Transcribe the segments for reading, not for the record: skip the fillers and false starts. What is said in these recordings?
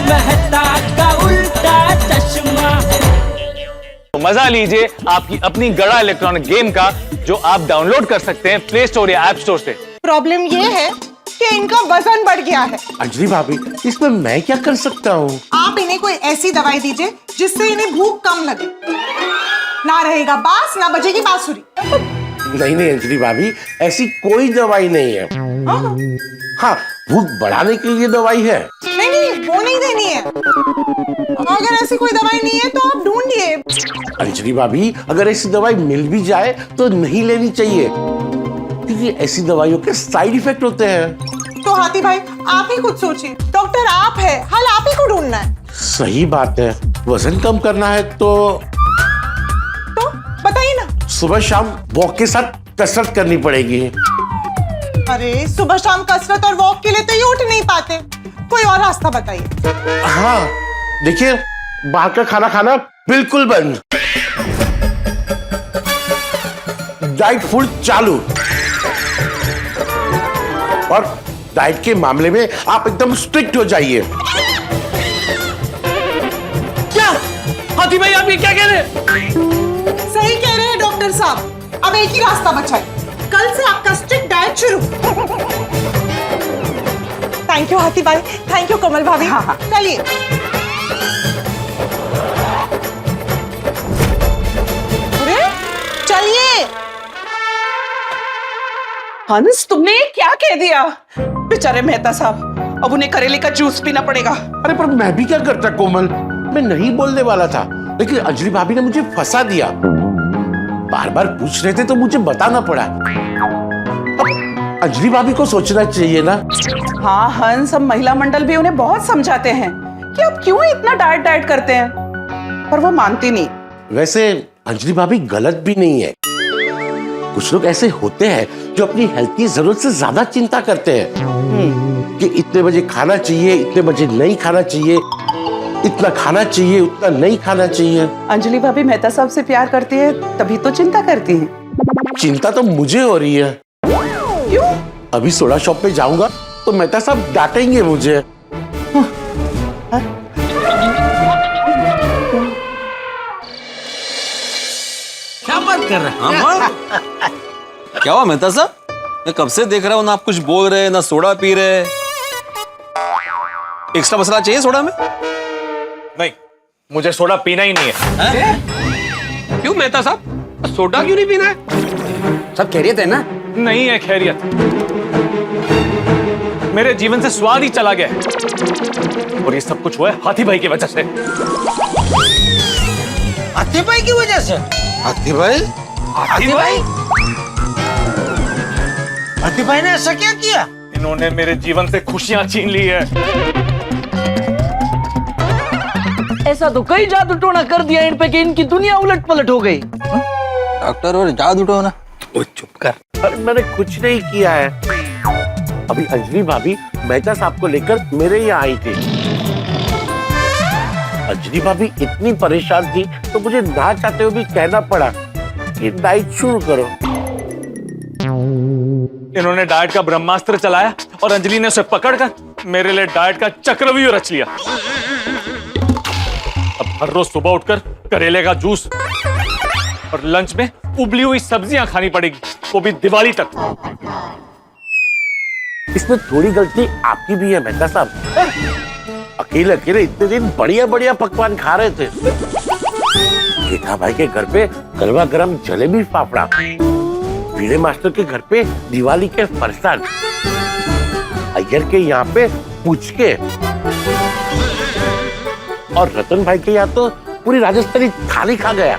मेहता का उल्टा चश्मा। मजा लीजिए आपकी अपनी गड़ा इलेक्ट्रॉनिक गेम का, जो आप डाउनलोड कर सकते हैं प्ले स्टोर या ऐप स्टोर से। प्रॉब्लम ये है कि इनका वजन बढ़ गया है। अंजलि भाभी, इसमें मैं क्या कर सकता हूँ? आप इन्हें कोई ऐसी दवाई दीजिए जिससे इन्हें भूख कम लगे। ना रहेगा बांस, ना बजेगी बांसुरी। नहीं नहीं अंजलि भाभी, ऐसी कोई दवाई नहीं है। हाँ, भूख बढ़ाने के लिए दवाई है। नहीं नहीं, वो नहीं देनी है। अगर ऐसी कोई दवाई नहीं है तो आप ढूंढिए। अंजलि भाभी, अगर ऐसी दवाई मिल भी जाए तो नहीं लेनी चाहिए, क्योंकि ऐसी दवाइयों के साइड इफेक्ट होते हैं। तो हाथी भाई, आप ही कुछ सोचिए। डॉक्टर आप है, हल आप ही को ढूंढना है। सही बात है। वजन कम करना है तो बताइए ना। सुबह शाम वॉक के साथ कसरत करनी पड़ेगी। अरे सुबह शाम कसरत और वॉक के लिए तो ये उठ नहीं पाते। कोई और रास्ता बताइए। हाँ देखिए, बाहर का खाना खाना बिल्कुल बंद, डाइट फूड चालू, और डाइट के मामले में आप एकदम स्ट्रिक्ट हो जाइए। क्या हाथी भाई, आप ये क्या कह रहे हैं? सही कह रहे हैं डॉक्टर साहब। अब एक ही रास्ता बचा है, कल से आपका स्ट्रिक्ट डाइट शुरू। थैंक यू हाथी भाई, थैंक यू कमल भाभी। हाँ, चलिए। अरे चलिए। हंस, तुमने क्या कह दिया? बेचारे मेहता साहब, अब उन्हें करेले का जूस पीना पड़ेगा। अरे पर मैं भी क्या करता कोमल, मैं नहीं बोलने वाला था, लेकिन अंजलि भाभी ने मुझे फंसा दिया। बार बार पूछ रहे थे तो मुझे बताना पड़ा। अब अंजलि भाभी को सोचना चाहिए ना। हाँ हंस, हम महिला मंडल भी उन्हें बहुत समझाते हैं कि आप क्यों इतना डाइट डाइट करते हैं, पर वो मानती नहीं। वैसे अंजलि भाभी गलत भी नहीं है। कुछ लोग ऐसे होते हैं जो अपनी हेल्थ की जरूरत से ज्यादा चिंता करते हैं कि इतने बजे खाना चाहिए, इतने बजे नहीं खाना चाहिए, इतना खाना चाहिए, उतना नहीं खाना चाहिए। अंजलि भाभी मेहता साहब से प्यार करती है तभी तो चिंता करती हैं। चिंता तो मुझे हो रही है। क्यों? अभी सोडा शॉप पे जाऊंगा तो मेहता साहब डांटेंगे मुझे। क्या बात कर रहे हैं? क्या हुआ मेहता साहब? मैं कब से देख रहा हूँ ना आप कुछ बोल रहे ना सोडा पी रहे। एक्स्ट्रा मसाला चाहिए सोडा में? नहीं, मुझे सोडा पीना ही नहीं है। क्यों मेहता साहब, सोडा क्यों नहीं पीना है? सब खैरियत है ना? नहीं है खैरियत, मेरे जीवन से स्वाद ही चला गया है। और ये सब कुछ हुआ है हाथी भाई की वजह से। हाथी भाई की वजह से? हाथी भाई? हाथी भाई? हाथी भाई ने ऐसा क्या किया? इन्होंने मेरे जीवन से खुशियां छीन ली है। ऐसा तो कई जादू टोना कर दिया इन पे कि इनकी दुनिया उलट पलट हो गई। डॉक्टर और जादू टोना? ओ चुप कर। अरे मैंने कुछ नहीं किया है। अभी अंजलि भाभी मेहता साहब को लेकर मेरे यहाँ आई थी। अंजलि भाभी इतनी परेशान थी तो मुझे ना चाहते हुए भी कहना पड़ा कि डाइट शुरू करो। इन्होंने डाइट का ब्रह्मास्त्र चलाया और अंजलि ने उसे पकड़कर मेरे लिए डाइट का चक्रव्यूह रच लिया। अब हर रोज सुबह उठकर करेले का जूस और लंच में उबली हुई सब्जियां खानी पड़ेगी, वो भी दिवाली तक। इसमें थोड़ी गलती आपकी भी है मेहता साहब। अकेले अकेले इतने दिन बढ़िया बढ़िया पकवान खा रहे थे। जेठा भाई के घर पे गरमा गरम जलेबी फाफड़ा, वीरे मास्टर के घर पे दिवाली के फरसाण, अय्यर के यहाँ पे पुचके, और रतन भाई के यहाँ तो पूरी राजस्थानी थाली खा गया।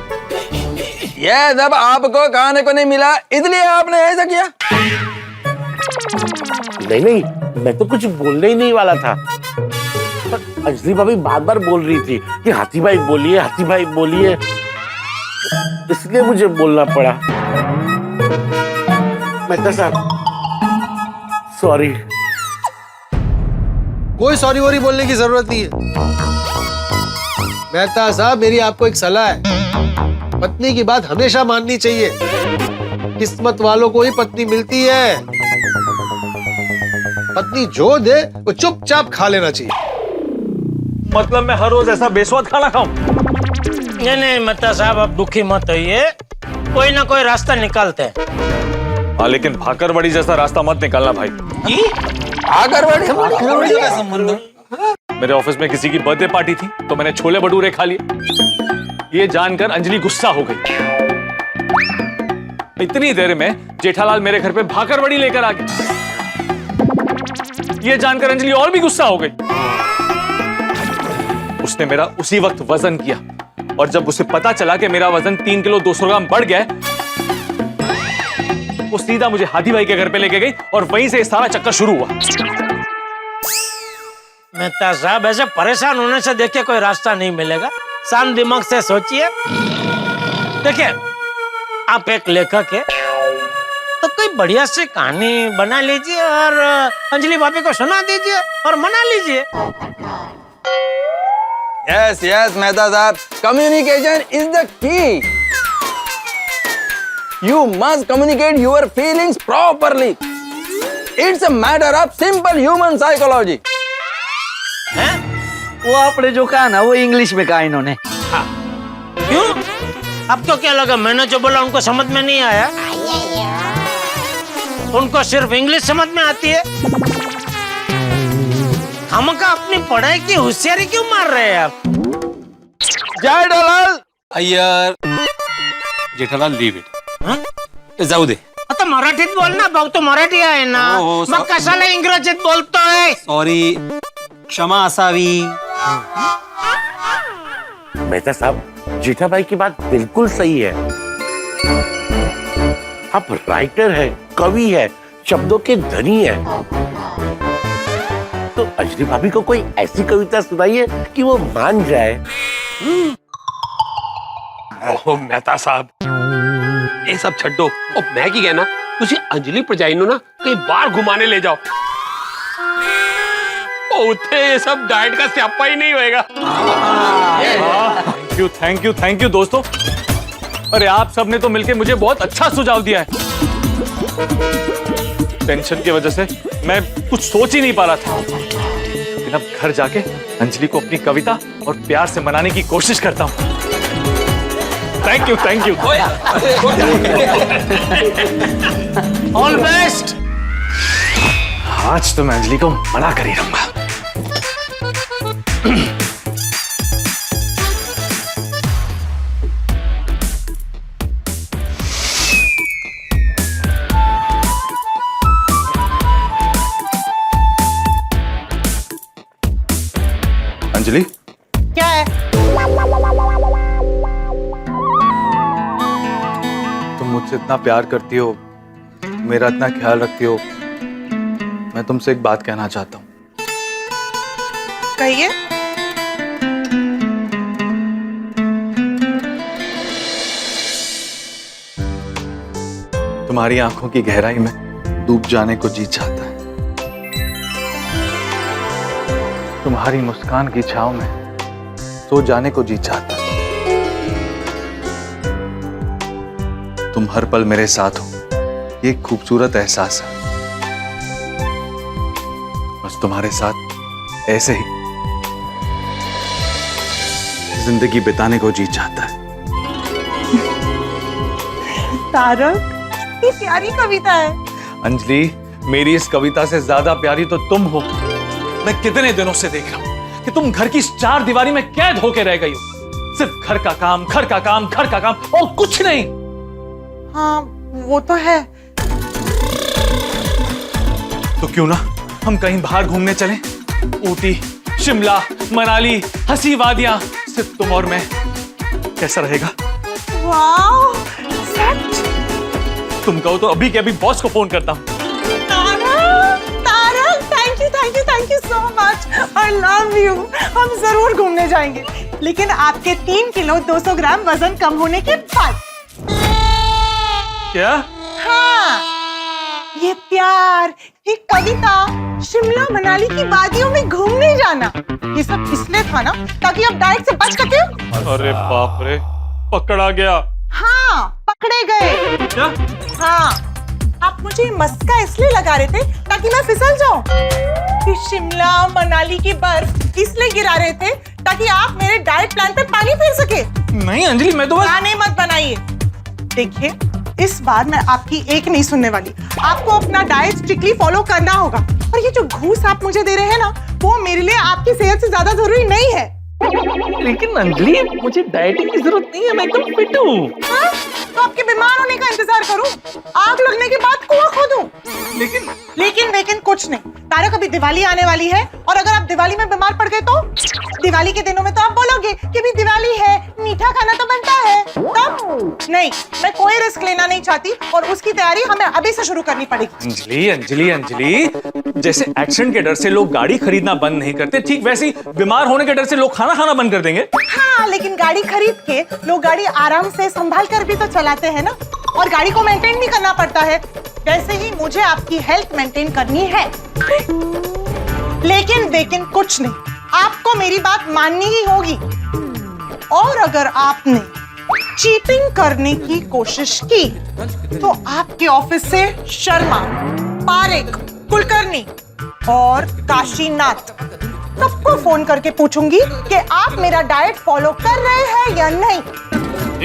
ये जब आपको खाने को नहीं मिला इसलिए आपने ऐसा किया? नहीं नहीं, मैं तो कुछ बोलने ही नहीं वाला था, पर अंजलि भाभी बार बार बोल रही थी कि हाथी भाई बोलिए, हाथी भाई बोलिए, इसलिए मुझे बोलना पड़ा। मेहता साहब सॉरी। कोई सॉरी वॉरी बोलने की जरूरत नहीं है। मेहता साहब, मेरी आपको एक सलाह है, पत्नी की बात हमेशा माननी चाहिए। किस्मत वालों को ही पत्नी मिलती है। पत्नी जो दे वो चुपचाप खा लेना चाहिए। मतलब मैं हर रोज ऐसा बेस्वाद खाना खाऊं? नहीं नहीं मेहता साहब, आप दुखी मत होइए, कोई ना कोई रास्ता निकालते हैं। हाँ, लेकिन भाकरवड़ी जैसा रास्ता मत निकालना भाई। मेरे ऑफिस में किसी की बर्थडे पार्टी थी तो मैंने छोले भटूरे खा लिए। ये जानकर अंजलि गुस्सा हो गई। इतनी देर में जेठालाल मेरे घर पे भाकरवड़ी लेकर आ गए। ये जानकर अंजलि और भी गुस्सा हो गई। उसने मेरा उसी वक्त वजन किया और जब उसे पता चला कि मेरा वजन 3 किलो 200 ग्राम बढ़ गया है, वो सीधा मुझे हाथी भाई के घर पे लेके गई और वहीं से सारा चक्कर शुरू हुआ। मेहता साहब, ऐसे परेशान होने से देखिए कोई रास्ता नहीं मिलेगा। शांत दिमाग से सोचिए। देखिए, आप एक लेखक है तो कोई बढ़िया सी कहानी बना लीजिए और अंजलि भाभी को सुना दीजिए और मना लीजिए। यस यस मेहता साहब, communication is the key. You must communicate your feelings properly. It's a matter of simple human psychology. हैं? वो आपने जो कहा ना वो इंग्लिश में कहा इन्होंने। क्यों? आपको क्या लगा मैंने जो बोला उनको समझ में नहीं आया? उनको सिर्फ इंग्लिश समझ में आती है। हमका अपनी पढ़ाई की होशियारी क्यों मार रहे हैं आप? जय दलाल। अय्यर, जेठालाल लीव इट, जाऊ दे. आता मराठीत बोल ना भाऊ, तो मराठी आहे ना. हो, मग कशाला इंग्रजीत बोलतोय? सॉरी, क्षमा असावी. मेहता साहब, जेठाभाई की बात बिल्कुल सही है. आप राइटर है, कवि है, शब्दों के धनी है. तो अंजलि भाभी को कोई ऐसी कविता सुनाइए कि वो मान जाए. ओह मेहता साहब, ये सब छड्डो. और मैं की कहना, तुसी अंजलि भरजाई नु ना कहीं बाहर घुमाने ले जाओ. उठे ये सब डाइट का स्यापा ही नहीं होएगा. थैंक यू दोस्तों. अरे आप सबने तो मिलकर मुझे बहुत अच्छा सुझाव दिया है. टेंशन की वजह से मैं कुछ सोच ही नहीं पा रहा था. लेकिन अब घर जाके अंजलि को अपनी कविता और प्यार से मनाने की कोशिश करता हूँ. Thank you. All best. आज तो मैं अंजलि को मना कर ही रहूंगा. अंजलि, क्या है? तुम मुझसे इतना प्यार करती हो, मेरा इतना ख्याल रखती हो. मैं तुमसे एक बात कहना चाहता हूँ. कहिए. तुम्हारी आंखों की गहराई में डूब जाने को जी चाहता है. तुम्हारी मुस्कान की छांव में सो जाने को जी चाहता है. तुम हर पल मेरे साथ हो, ये खूबसूरत एहसास है. बस तुम्हारे साथ ऐसे ही जिंदगी बिताने को जी चाहता है. तारक, ये प्यारी कविता है. अंजलि, मेरी इस कविता से ज्यादा प्यारी तो तुम हो. मैं कितने दिनों से देख रहा हूं कि तुम घर की इस चार दीवारी में कैद होके रह गई हो. सिर्फ घर का काम, घर का काम, घर का काम और कुछ नहीं. हाँ, वो तो है. तो क्यों ना हम कहीं बाहर घूमने चलें? ऊटी, शिमला, मनाली, हंसी वादियां, सिर्फ तुम और मैं. कैसा रहेगा? वाओ, सच. तुम कहो तो अभी के अभी बॉस को फोन करता हूं. Tarak, thank you so much. I love you. हम जरूर घूमने जाएंगे, लेकिन आपके 3 किलो 200 ग्राम वजन कम होने के बाद. क्या? हाँ, ये प्यार, ये कविता, शिमला मनाली की वादियों में घूमने जाना, ये सब इसलिए था ना ताकि आप डाइट से बच सके. अरे बाप रे, पकड़ा गया. हाँ, पकड़े गए. क्या? हाँ, आप मुझे मस्का इसलिए लगा रहे थे ताकि मैं फिसल जाऊं। कि शिमला मनाली की बर्फ इसलिए गिरा रहे थे ताकि आप मेरे डाइट प्लान पे पानी फेर सके। नहीं अंजलि, मैं तो बस गाने मत बनाइए। देखिए, इस बार मैं आपकी एक नहीं सुनने वाली। आपको अपना डाइट स्ट्रिक्टली फॉलो करना होगा। और ये जो घूस आप मुझे दे रहे हैं ना, वो मेरे लिए आपकी सेहत से ज्यादा जरूरी नहीं है। लेकिन अंजलि, मुझे डाइटिंग की जरूरत नहीं है, मैं एकदम फिट हूँ। हाँ? तो आपके बीमार होने का इंतजार करूं? आग लगने के बाद कुआं खोदूं? लेकिन कुछ नहीं। तारक, अभी दिवाली आने वाली है और अगर आप दिवाली में बीमार पड़ गए तो दिवाली के दिनों में तो आप बोलोगे कि भी दिवाली है, मीठा खाना तो बनता है। तब नहीं, मैं कोई रिस्क लेना नहीं चाहती और उसकी तैयारी हमें अभी से शुरू करनी पड़ेगी। अंजलि अंजलि अंजलि, जैसे एक्सीडेंट के डर से लोग गाड़ी खरीदना बंद नहीं करते, ठीक वैसे ही बीमार होने के डर से लोग खाना खाना बंद कर देंगे। हाँ, लेकिन गाड़ी खरीद के लोग गाड़ी आराम से संभाल कर भी तो चलाते हैं ना, और गाड़ी को मेंटेन भी करना पड़ता है। वैसे ही मुझे आपकी हेल्थ मेंटेन करनी है। लेकिन कुछ नहीं, आपको मेरी बात माननी ही होगी। और अगर आपने चीटिंग करने की कोशिश की तो आपके ऑफिस से शर्मा, पारेख, कुलकर्णी और काशीनाथ सबको फोन करके पूछूंगी कि आप मेरा डाइट फॉलो कर रहे हैं या नहीं।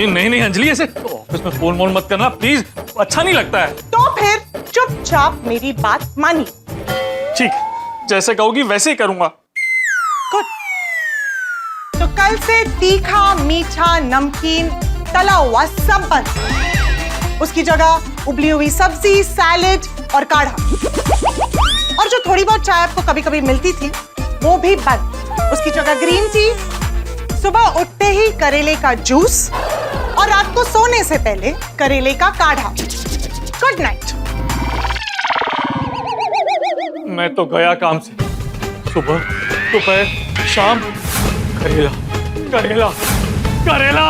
नहीं अंजलि, ऐसे ऑफिस में फोन वोन मत करना प्लीज, अच्छा नहीं लगता है। तो फिर चुपचाप मेरी बात मानी। ठीक, जैसे कहोगी वैसे ही करूंगा। गुड। तो कल से तीखा, मीठा, नमकीन, तला हुआ सब बंद। उसकी जगह उबली हुई सब्जी, सैलेड और काढ़ा। और जो थोड़ी बहुत चाय आपको कभी कभी मिलती थी वो भी बंद। उसकी जगह ग्रीन टी, सुबह उठते ही करेले का जूस और रात को सोने से पहले करेले का काढ़ा। Good night. मैं तो गया काम से, सुबह दोपहर शाम करेला करेला करेला।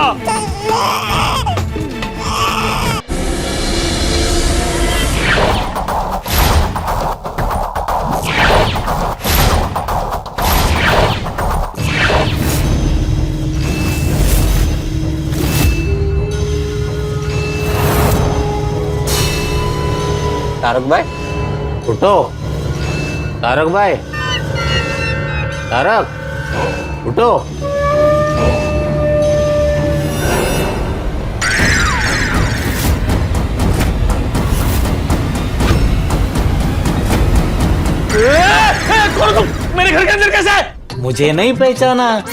तारक भाई, उठो तारक भाई, तारक उठो। कौन तुम? मेरे घर के अंदर कैसे है? मुझे नहीं पहचाना?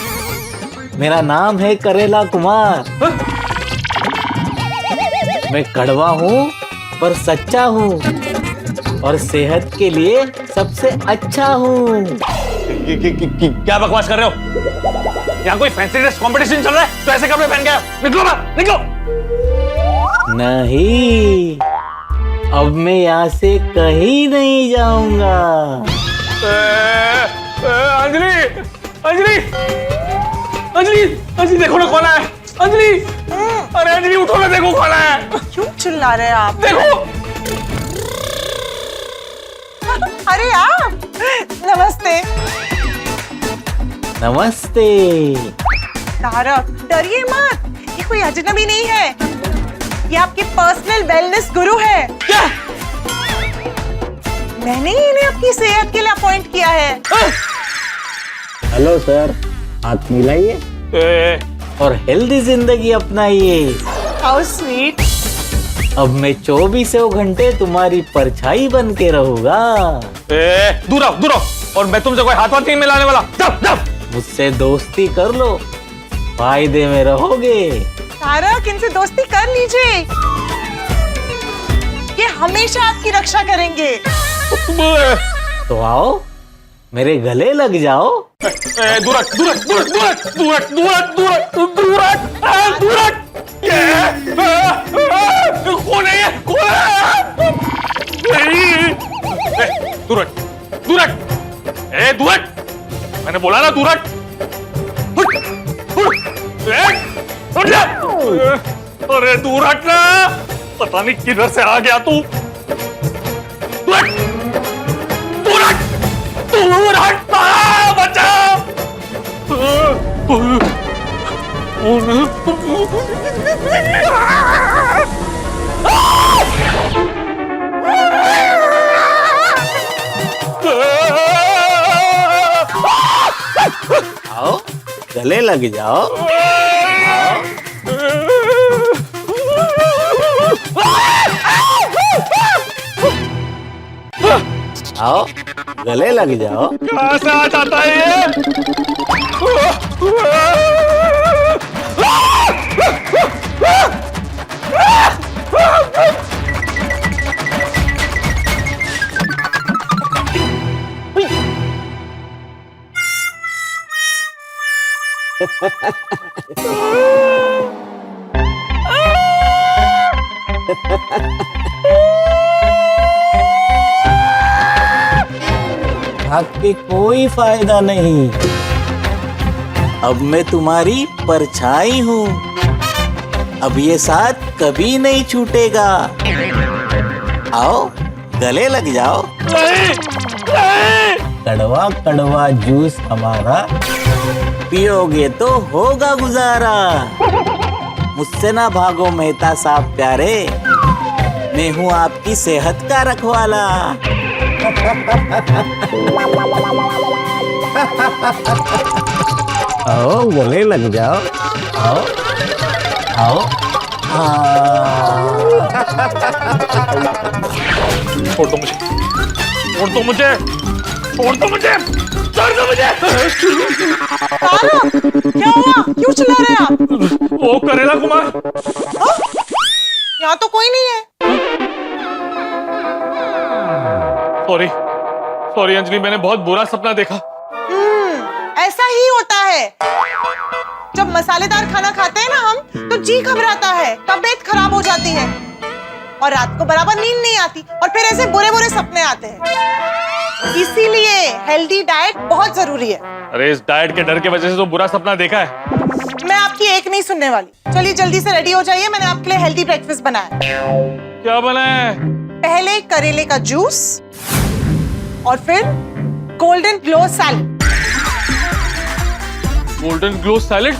मेरा नाम है करेला कुमार। मैं कड़वा हूँ पर सच्चा हूँ और सेहत के लिए सबसे अच्छा हूँ। क्या बकवास कर रहे हो? यहाँ कोई फैंसी ड्रेस कंपटीशन चल रहा है तो ऐसे कपड़े पहन के आओ। निकलो बाहर, निकलो। नहीं, अब मैं यहाँ से कहीं नहीं जाऊंगा। अंजलि अंजलि अंजलि अंजलि, देखो ना कौन है। अंजलि, अरे अंजलि उठो ना, देखो कौन है। क्यों चिल्ला रहे हैं आप? देखो। अरे आप, नमस्ते। नमस्ते। तारक, डरिए मत, ये कोई अजनबी नहीं है। ये आपके पर्सनल वेलनेस गुरु है। क्या? मैंने ही इन्हें अपनी सेहत के लिए अपॉइंट किया है। हेलो सर, हाथ मिलाइए और हेल्दी जिंदगी अपनाइए। How sweet. अब मैं 24 घंटे तुम्हारी परछाई बन के रहूंगा। दूर आओ, दूर आओ। और मैं तुमसे कोई हाथ वाथ नहीं मिलाने वाला। जाओ जाओ। मुझसे दोस्ती कर लो, फायदे में रहोगे। तारक, इनसे दोस्ती कर लीजिए, ये हमेशा आपकी रक्षा करेंगे। तो आओ, मेरे गले लग जाओ। दूर हट, दूर हट, दूर हट, दूर हट, दूर हट, दूर हट, दूर हट, दूर हट, दूर हट। कौन है ये? कौन है? दूर हट, दूर हट, दूर हट। मैंने बोला ना दूर हट। उठ जा। अरे दूर हट ना, पता नहीं किधर से आ गया तू। दूर हट, दूर हट, दूर हट, बच्चा। आओ गले लग जाओ। आओ गले लग जाओ। कहाँ से आ जाता है ये? भाग के कोई फायदा नहीं, अब मैं तुम्हारी परछाई हूँ। अब ये साथ कभी नहीं छूटेगा। आओ गले लग जाओ। कड़वा कड़वा जूस हमारा पियोगे तो होगा गुजारा। मुझसे ना भागो मेहता साहब प्यारे, मैं हूँ आपकी सेहत का रखवाला। आओ गले लग जाओ। आओ आओ। छोड़ दो मुझे, छोड़ दो मुझे, छोड़ दो मुझे, छोड़ दो मुझे। क्या हुआ? क्यों चिल्ला रहे हैं आप? वो करेला कुमार। यहाँ तो कोई नहीं है। सॉरी सॉरी अंजलि, मैंने बहुत बुरा सपना देखा। ऐसा ही होता है, जब मसालेदार खाना खाते हैं ना हम, तो जी घबराता है, तबीयत खराब हो जाती है और रात को बराबर नींद नहीं आती और फिर ऐसे बुरे बुरे सपने आते हैं। इसीलिए हेल्दी डाइट बहुत जरूरी है। अरे इस डाइट के डर की वजह से तो बुरा सपना देखा है। मैं आपकी एक नहीं सुनने वाली। चलिए जल्दी से रेडी हो जाइए, मैंने आपके लिए हेल्दी ब्रेकफास्ट बनाया है। क्या बना है? पहले करेले का जूस और फिर golden glow salad. Golden glow salad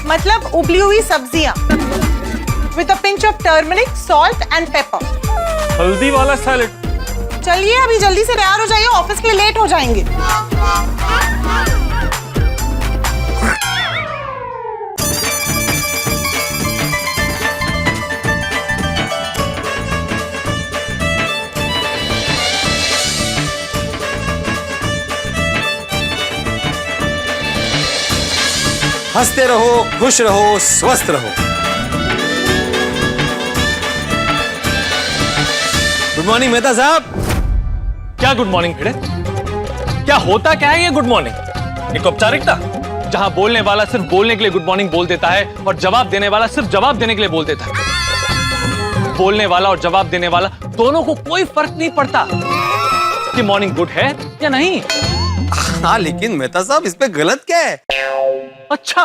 मतलब उबली हुई सब्जियां with a pinch of turmeric, salt and paper. हल्दी वाला सैलेड। चलिए अभी जल्दी से तैयार हो जाइए, ऑफिस के लिए लेट हो जाएंगे। हंसते रहो, खुश रहो, स्वस्थ रहो। गुड मॉर्निंग मेहता साहब। क्या गुड मॉर्निंग भिड़े? क्या होता क्या है ये गुड मॉर्निंग? एक औपचारिकता जहां बोलने वाला सिर्फ बोलने के लिए गुड मॉर्निंग बोल देता है और जवाब देने वाला सिर्फ जवाब देने के लिए बोल देता है। बोलने वाला और जवाब देने वाला दोनों को कोई फर्क नहीं पड़ता कि मॉर्निंग गुड है या नहीं। हाँ लेकिन मेहता साहब इस पे गलत क्या है? अच्छा,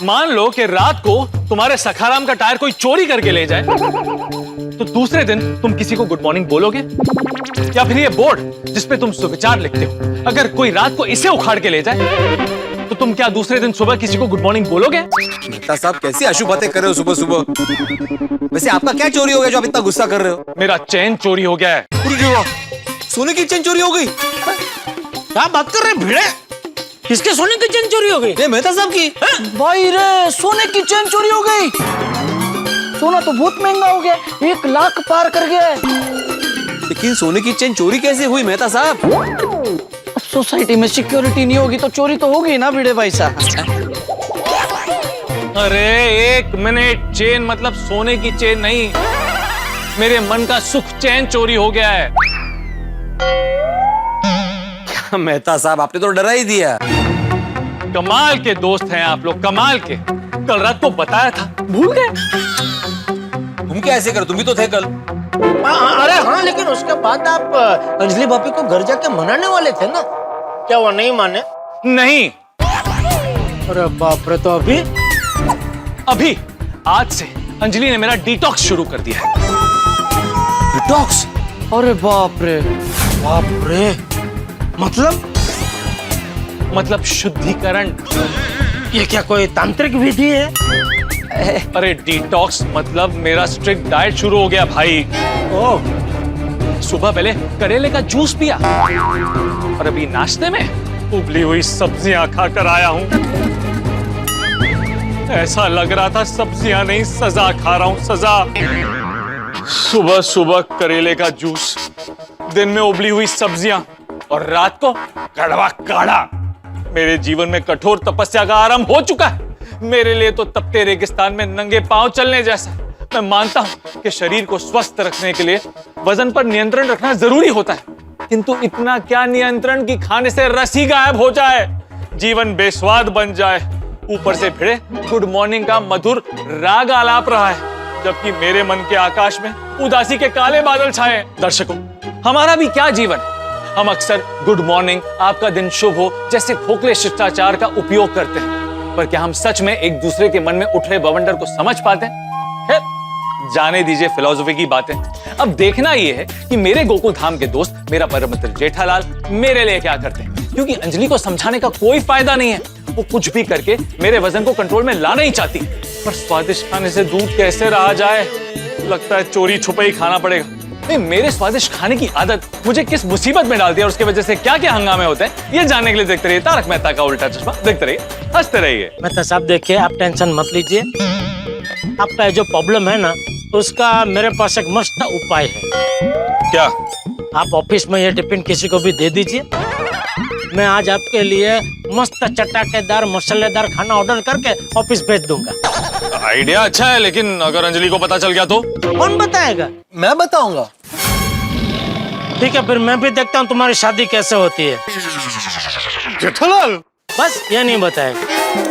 मान लो कि रात को तुम्हारे सखाराम का टायर कोई चोरी करके ले जाए, तो दूसरे दिन तुम किसी को गुड मॉर्निंग बोलोगे? या फिर ये बोर्ड जिसपे तुम सुविचार लिखते हो, अगर कोई रात को इसे उखाड़ के ले जाए, तो तुम क्या दूसरे दिन सुबह किसी को गुड मॉर्निंग बोलोगे? मेहता साहब कैसी अशुभ बातें कर रहे हो सुबह सुबह। वैसे आपका क्या चोरी हो गया जो आप इतना गुस्सा कर रहे हो? मेरा चैन चोरी हो गया है। सोने की चेन चोरी हो गई? क्या बात कर रहे भिड़े? किसके सोने की चेन चोरी हो गई? ये मेहता साहब की। भाई रे, सोने की चेन चोरी हो गई। सोना तो बहुत महंगा हो गया, 1 लाख पार कर गया है। लेकिन सोने की चेन चोरी कैसे हुई मेहता साहब? अब सोसाइटी में सिक्योरिटी नहीं होगी तो चोरी तो होगी ना भिड़े भाई साहब। अरे 1 मिनट, चेन मतलब सोने की चेन नहीं, मेरे मन का सुख चैन चोरी हो गया है। मेहता साहब आपने तो डरा ही दिया। कमाल के दोस्त हैं आप लोग, कमाल के। कल रात को बताया था, भूल गए? तुम क्या ऐसे कर, तुम भी तो थे कल। अरे हाँ, लेकिन उसके बाद आप अंजलि भाभी को घर जाके मनाने वाले थे ना, क्या वो नहीं माने? नहीं। अरे बाप रे, तो अभी आज से अंजलि ने मेरा डिटॉक्स शुरू कर दिया है। डिटॉक्स? अरे बाप रे। बाप रे, मतलब शुद्धिकरण। ये क्या कोई तांत्रिक विधि है? अरे डिटॉक्स मतलब मेरा स्ट्रिक्ट डाइट शुरू हो गया भाई। सुबह पहले करेले का जूस पिया और अभी नाश्ते में उबली हुई सब्जियां खाकर आया हूं। ऐसा लग रहा था सब्जियां नहीं सजा खा रहा हूं, सजा। सुबह सुबह करेले का जूस, दिन में उबली हुई सब्जियां और रात को कड़वा काढ़ा। मेरे जीवन में कठोर तपस्या का आरंभ हो चुका है। मेरे लिए तो तपते रेगिस्तान में नंगे पांव चलने जैसा। मैं मानता हूं कि शरीर को स्वस्थ रखने के लिए वजन पर नियंत्रण रखना जरूरी होता है, किंतु इतना क्या नियंत्रण कि खाने से रस ही गायब हो जाए, जीवन बेस्वाद बन जाए। ऊपर से भिड़े गुड मॉर्निंग का मधुर राग आलाप रहा है, जबकि मेरे मन के आकाश में उदासी के काले बादल छाए। दर्शकों, हमारा भी क्या जीवन है। हम अक्सर गुड मॉर्निंग, आपका दिन शुभ हो जैसे खोखले शिष्टाचार का उपयोग करते हैं, पर क्या हम सच में एक दूसरे के मन में उठ रहे बवंडर को समझ पाते हैं? जाने दीजिए फिलॉसफी की बातें। अब देखना यह है कि मेरे गोकुल धाम के दोस्त, मेरा परम मित्र जेठालाल मेरे लिए क्या करते हैं, क्योंकि अंजलि को समझाने का कोई फायदा नहीं है। वो कुछ भी करके मेरे वजन को कंट्रोल में लाना ही चाहती, पर स्वादिष्ट खाने से दूर कैसे रहा जाए। लगता है चोरी छुपे ही खाना पड़ेगा। नहीं, मेरे स्वादिष्ट खाने की आदत मुझे किस मुसीबत में डालती है और उसकी वजह से क्या क्या हंगामे होते हैं, ये जानने के लिए देखते रहिए तारक मेहता का उल्टा चश्मा। देखते रहिए, हंसते रहिए। मेहता साहब देखिए, आप टेंशन मत लीजिए। आपका जो प्रॉब्लम है ना, उसका मेरे पास एक मस्त उपाय है। क्या? आप ऑफिस में ये टिफिन किसी को भी दे दीजिए। मैं आज आपके लिए मस्त चटाकेदार मसालेदार खाना ऑर्डर करके ऑफिस भेज दूंगा। आइडिया अच्छा है, लेकिन अगर अंजलि को पता चल गया तो? कौन बताएगा? मैं बताऊंगा। ठीक है, फिर मैं भी देखता हूँ तुम्हारी शादी कैसे होती है। जेठालाल, बस ये नहीं बताएगा।